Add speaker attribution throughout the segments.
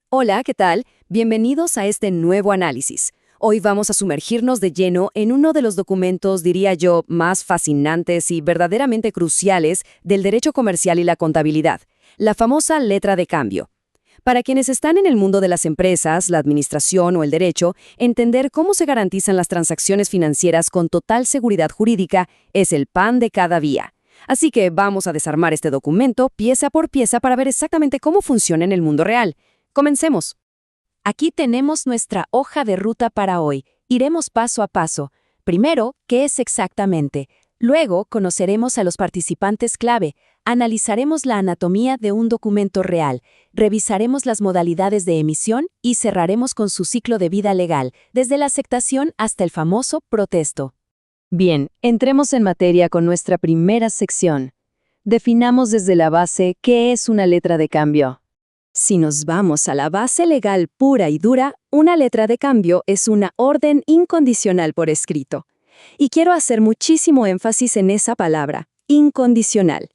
Speaker 1: Hola, ¿qué tal? Bienvenidos a este nuevo análisis. Hoy vamos a sumergirnos de lleno en uno de los documentos, diría yo, más fascinantes y verdaderamente cruciales del derecho comercial y la contabilidad, la famosa letra de cambio. Para quienes están en el mundo de las empresas, la administración o el derecho, entender cómo se garantizan las transacciones financieras con total seguridad jurídica es el pan de cada día. Así que vamos a desarmar este documento pieza por pieza para ver exactamente cómo funciona en el mundo real. Comencemos. Aquí tenemos nuestra hoja de ruta para hoy. Iremos paso a paso. Primero, ¿qué es exactamente? Luego, conoceremos a los participantes clave, analizaremos la anatomía de un documento real, revisaremos las modalidades de emisión y cerraremos con su ciclo de vida legal, desde la aceptación hasta el famoso protesto. Bien, entremos en materia con nuestra primera sección. Definamos desde la base qué es una letra de cambio. Si nos vamos a la base legal pura y dura, una letra de cambio es una orden incondicional por escrito. Y quiero hacer muchísimo énfasis en esa palabra, incondicional.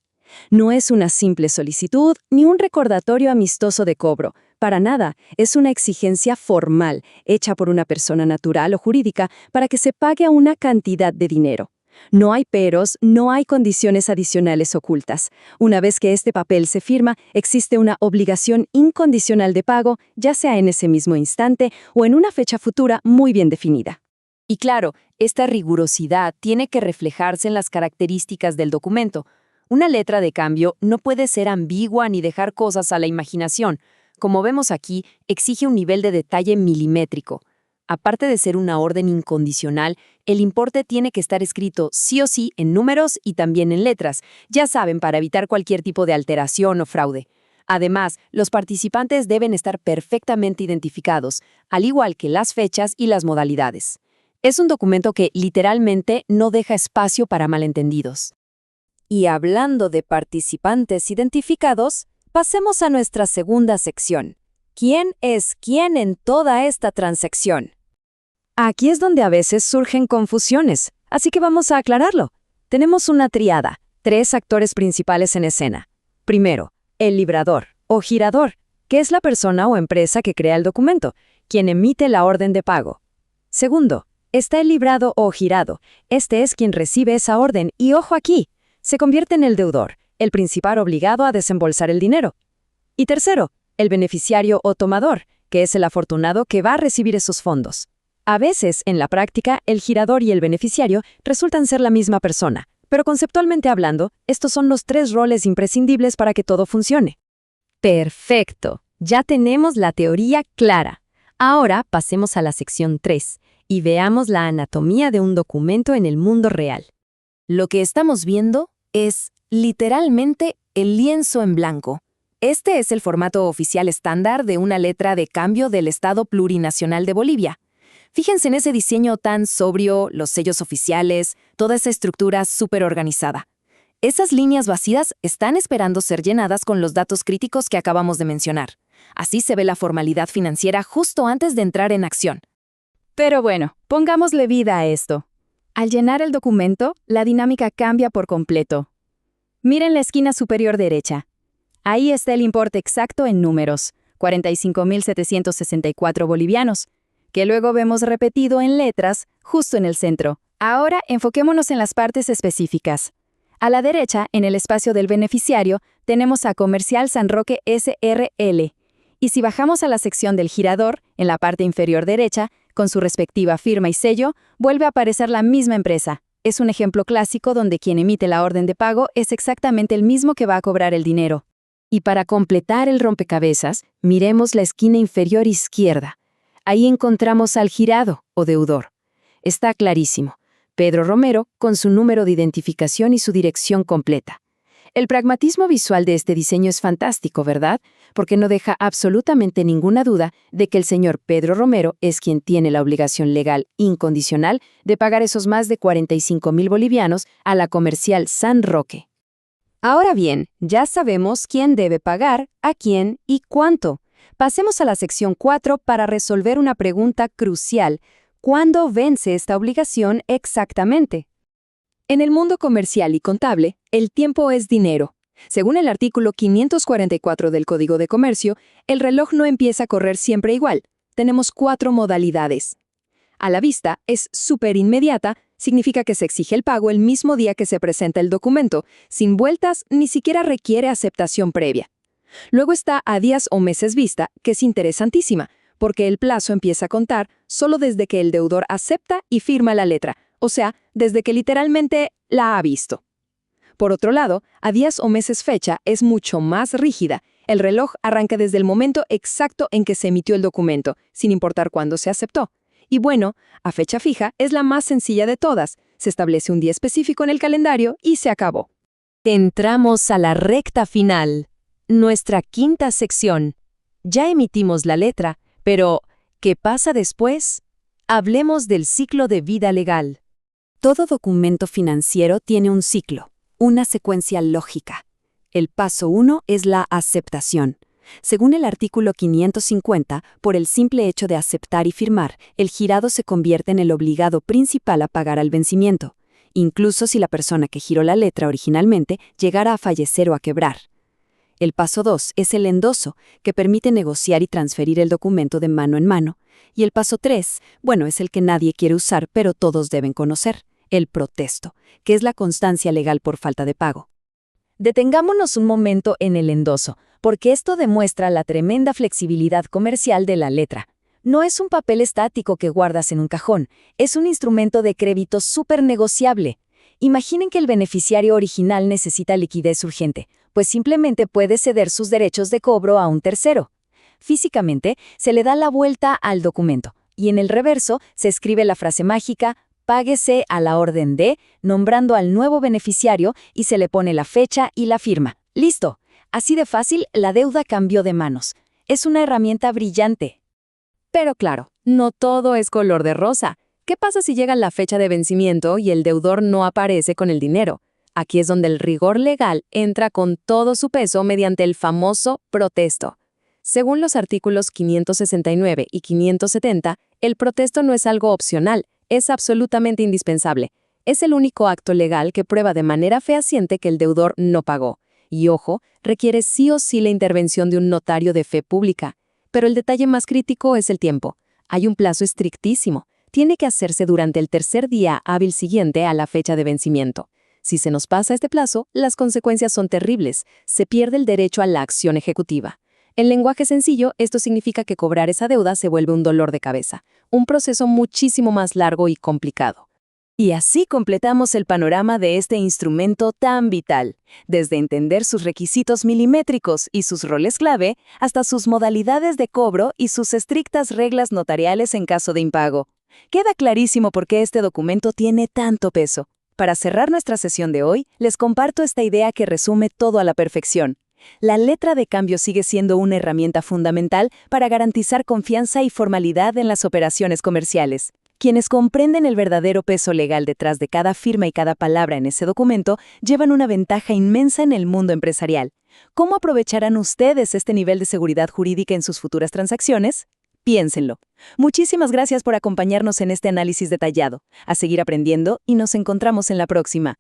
Speaker 1: No es una simple solicitud ni un recordatorio amistoso de cobro. Para nada, es una exigencia formal, hecha por una persona natural o jurídica para que se pague a una cantidad de dinero. No hay peros, no hay condiciones adicionales ocultas. Una vez que este papel se firma, existe una obligación incondicional de pago, ya sea en ese mismo instante o en una fecha futura muy bien definida. Y claro, esta rigurosidad tiene que reflejarse en las características del documento. Una letra de cambio no puede ser ambigua ni dejar cosas a la imaginación. Como vemos aquí, exige un nivel de detalle milimétrico. Aparte de ser una orden incondicional, el importe tiene que estar escrito sí o sí en números y también en letras, ya saben, para evitar cualquier tipo de alteración o fraude. Además, los participantes deben estar perfectamente identificados, al igual que las fechas y las modalidades. Es un documento que literalmente no deja espacio para malentendidos. Y hablando de participantes identificados, pasemos a nuestra segunda sección. ¿Quién es quién en toda esta transacción? Aquí es donde a veces surgen confusiones, así que vamos a aclararlo. Tenemos una triada, 3 actores principales en escena. Primero, el librador o girador, que es la persona o empresa que crea el documento, quien emite la orden de pago. Segundo, está el librado o girado. Este es quien recibe esa orden y, ojo aquí, se convierte en el deudor, el principal obligado a desembolsar el dinero. Y tercero, el beneficiario o tomador, que es el afortunado que va a recibir esos fondos. A veces, en la práctica, el girador y el beneficiario resultan ser la misma persona, pero conceptualmente hablando, estos son los 3 roles imprescindibles para que todo funcione. Perfecto, ya tenemos la teoría clara. Ahora pasemos a la sección 3 y veamos la anatomía de un documento en el mundo real. Lo que estamos viendo es, literalmente, el lienzo en blanco. Este es el formato oficial estándar de una letra de cambio del Estado Plurinacional de Bolivia. Fíjense en ese diseño tan sobrio, los sellos oficiales, toda esa estructura súper organizada. Esas líneas vacías están esperando ser llenadas con los datos críticos que acabamos de mencionar. Así se ve la formalidad financiera justo antes de entrar en acción. Pero bueno, pongámosle vida a esto. Al llenar el documento, la dinámica cambia por completo. Miren la esquina superior derecha. Ahí está el importe exacto en números, 45.764 bolivianos, que luego vemos repetido en letras justo en el centro. Ahora enfoquémonos en las partes específicas. A la derecha, en el espacio del beneficiario, tenemos a Comercial San Roque S.R.L. Y si bajamos a la sección del girador, en la parte inferior derecha, con su respectiva firma y sello, vuelve a aparecer la misma empresa. Es un ejemplo clásico donde quien emite la orden de pago es exactamente el mismo que va a cobrar el dinero. Y para completar el rompecabezas, miremos la esquina inferior izquierda. Ahí encontramos al girado o deudor. Está clarísimo. Pedro Romero con su número de identificación y su dirección completa. El pragmatismo visual de este diseño es fantástico, ¿verdad? Porque no deja absolutamente ninguna duda de que el señor Pedro Romero es quien tiene la obligación legal incondicional de pagar esos más de 45.000 bolivianos a la Comercial San Roque. Ahora bien, ya sabemos quién debe pagar, a quién y cuánto. Pasemos a la sección 4 para resolver una pregunta crucial. ¿Cuándo vence esta obligación exactamente? En el mundo comercial y contable, el tiempo es dinero. Según el artículo 544 del Código de Comercio, el reloj no empieza a correr siempre igual. Tenemos 4 modalidades. A la vista es súper inmediata, significa que se exige el pago el mismo día que se presenta el documento, sin vueltas, ni siquiera requiere aceptación previa. Luego está a días o meses vista, que es interesantísima, porque el plazo empieza a contar solo desde que el deudor acepta y firma la letra, o sea, desde que literalmente la ha visto. Por otro lado, a días o meses fecha es mucho más rígida. El reloj arranca desde el momento exacto en que se emitió el documento, sin importar cuándo se aceptó. Y bueno, a fecha fija es la más sencilla de todas. Se establece un día específico en el calendario y se acabó. Entramos a la recta final. Nuestra quinta sección. Ya emitimos la letra, pero ¿qué pasa después? Hablemos del ciclo de vida legal. Todo documento financiero tiene un ciclo, una secuencia lógica. El paso 1 es la aceptación. Según el artículo 550, por el simple hecho de aceptar y firmar, el girado se convierte en el obligado principal a pagar al vencimiento, incluso si la persona que giró la letra originalmente llegara a fallecer o a quebrar. El paso 2 es el endoso, que permite negociar y transferir el documento de mano en mano. Y el paso 3, bueno, es el que nadie quiere usar, pero todos deben conocer, el protesto, que es la constancia legal por falta de pago. Detengámonos un momento en el endoso, porque esto demuestra la tremenda flexibilidad comercial de la letra. No es un papel estático que guardas en un cajón, es un instrumento de crédito súper negociable. Imaginen que el beneficiario original necesita liquidez urgente, pues simplemente puede ceder sus derechos de cobro a un tercero. Físicamente, se le da la vuelta al documento, y en el reverso se escribe la frase mágica «Páguese a la orden de», nombrando al nuevo beneficiario y se le pone la fecha y la firma. ¡Listo! Así de fácil, la deuda cambió de manos. Es una herramienta brillante. Pero claro, no todo es color de rosa. ¿Qué pasa si llega la fecha de vencimiento y el deudor no aparece con el dinero? Aquí es donde el rigor legal entra con todo su peso mediante el famoso protesto. Según los artículos 569 y 570, el protesto no es algo opcional, es absolutamente indispensable. Es el único acto legal que prueba de manera fehaciente que el deudor no pagó. Y ojo, requiere sí o sí la intervención de un notario de fe pública. Pero el detalle más crítico es el tiempo. Hay un plazo estrictísimo. Tiene que hacerse durante el tercer día hábil siguiente a la fecha de vencimiento. Si se nos pasa este plazo, las consecuencias son terribles. Se pierde el derecho a la acción ejecutiva. En lenguaje sencillo, esto significa que cobrar esa deuda se vuelve un dolor de cabeza, un proceso muchísimo más largo y complicado. Y así completamos el panorama de este instrumento tan vital, desde entender sus requisitos milimétricos y sus roles clave, hasta sus modalidades de cobro y sus estrictas reglas notariales en caso de impago. Queda clarísimo por qué este documento tiene tanto peso. Para cerrar nuestra sesión de hoy, les comparto esta idea que resume todo a la perfección. La letra de cambio sigue siendo una herramienta fundamental para garantizar confianza y formalidad en las operaciones comerciales. Quienes comprenden el verdadero peso legal detrás de cada firma y cada palabra en ese documento llevan una ventaja inmensa en el mundo empresarial. ¿Cómo aprovecharán ustedes este nivel de seguridad jurídica en sus futuras transacciones? Piénsenlo. Muchísimas gracias por acompañarnos en este análisis detallado. A seguir aprendiendo y nos encontramos en la próxima.